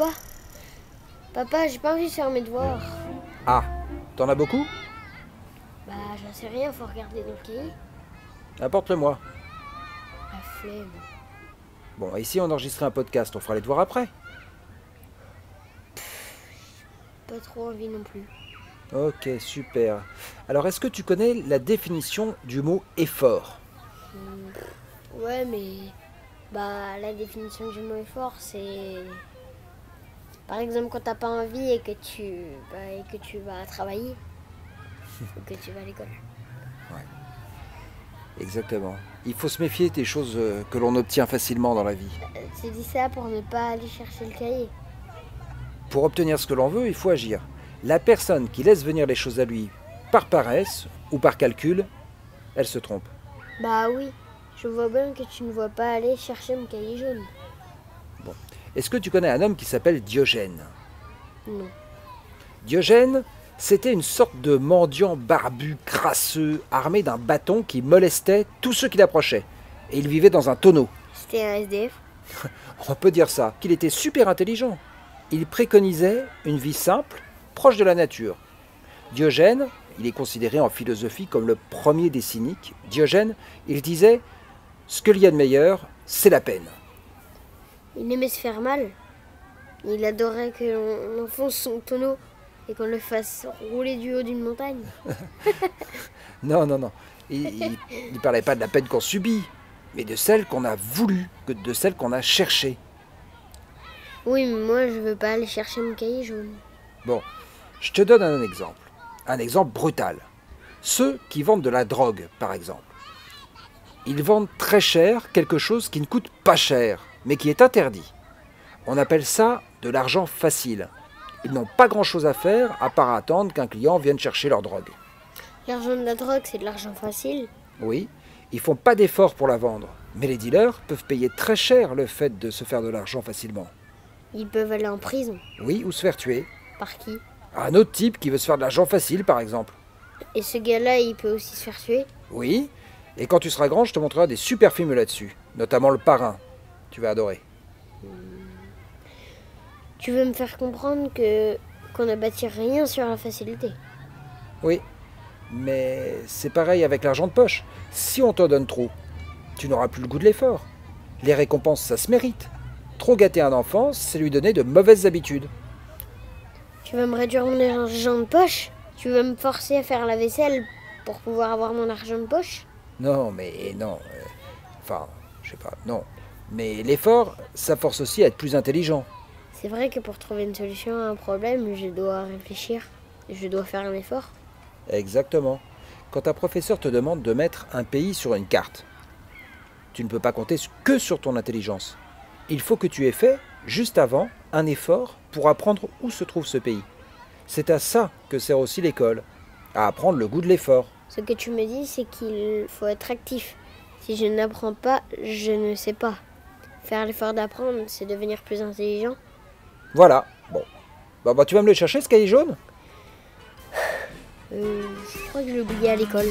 Quoi? Papa, j'ai pas envie de faire mes devoirs. Ah, t'en as beaucoup? Bah, j'en sais rien, faut regarder dans le cahier. Apporte-le-moi. La flemme. Bon, ici on enregistrait un podcast, on fera les devoirs après. Pas trop envie non plus. Ok, super. Alors, est-ce que tu connais la définition du mot effort? Ouais, mais... Bah, la définition du mot effort, c'est... Par exemple, quand t'as pas envie et que tu vas travailler. Ou que tu vas à l'école. Exactement. Il faut se méfier des choses que l'on obtient facilement dans la vie. Tu dis ça pour ne pas aller chercher le cahier. Pour obtenir ce que l'on veut, il faut agir. La personne qui laisse venir les choses à lui par paresse ou par calcul, elle se trompe. Bah oui, je vois bien que tu ne vois pas aller chercher mon cahier jaune. Bon. Est-ce que tu connais un homme qui s'appelle Diogène? Non. Diogène, c'était une sorte de mendiant barbu, crasseux, armé d'un bâton qui molestait tous ceux qui l'approchaient. Et il vivait dans un tonneau. C'était un SDF? On peut dire ça, qu'il était super intelligent. Il préconisait une vie simple, proche de la nature. Diogène, il est considéré en philosophie comme le premier des cyniques. Diogène, il disait « Ce qu'il y a de meilleur, c'est la peine ». Il aimait se faire mal. Il adorait que l'on enfonce son tonneau et qu'on le fasse rouler du haut d'une montagne. Non, non, non. Il ne parlait pas de la peine qu'on subit, mais de celle qu'on a voulu, que de celle qu'on a cherchée. Oui, mais moi, je veux pas aller chercher mon cahier jaune. Bon, je te donne un exemple. Un exemple brutal. Ceux qui vendent de la drogue, par exemple. Ils vendent très cher quelque chose qui ne coûte pas cher, mais qui est interdit. On appelle ça de l'argent facile. Ils n'ont pas grand-chose à faire à part attendre qu'un client vienne chercher leur drogue. L'argent de la drogue, c'est de l'argent facile. Oui, ils font pas d'efforts pour la vendre, mais les dealers peuvent payer très cher le fait de se faire de l'argent facilement. Ils peuvent aller en prison. Oui, ou se faire tuer. Par qui? Un autre type qui veut se faire de l'argent facile, par exemple. Et ce gars-là, il peut aussi se faire tuer? Oui, et quand tu seras grand, je te montrerai des super films là-dessus, notamment Le Parrain. Tu vas adorer. Tu veux me faire comprendre qu'on ne bâtit rien sur la facilité? Oui, mais c'est pareil avec l'argent de poche. Si on t'en donne trop, tu n'auras plus le goût de l'effort. Les récompenses, ça se mérite. Trop gâter un enfant, c'est lui donner de mauvaises habitudes. Tu veux me réduire mon argent de poche? Tu veux me forcer à faire la vaisselle pour pouvoir avoir mon argent de poche? Non, mais non. Enfin, je sais pas, non. Mais l'effort, ça force aussi à être plus intelligent. C'est vrai que pour trouver une solution à un problème, je dois réfléchir. Je dois faire un effort. Exactement. Quand un professeur te demande de mettre un pays sur une carte, tu ne peux pas compter que sur ton intelligence. Il faut que tu aies fait, juste avant, un effort pour apprendre où se trouve ce pays. C'est à ça que sert aussi l'école, à apprendre le goût de l'effort. Ce que tu me dis, c'est qu'il faut être actif. Si je n'apprends pas, je ne sais pas. Faire l'effort d'apprendre, c'est devenir plus intelligent. Voilà, bon. Bah, tu vas me le chercher, ce cahier jaune? Je crois que je l'ai oublié à l'école.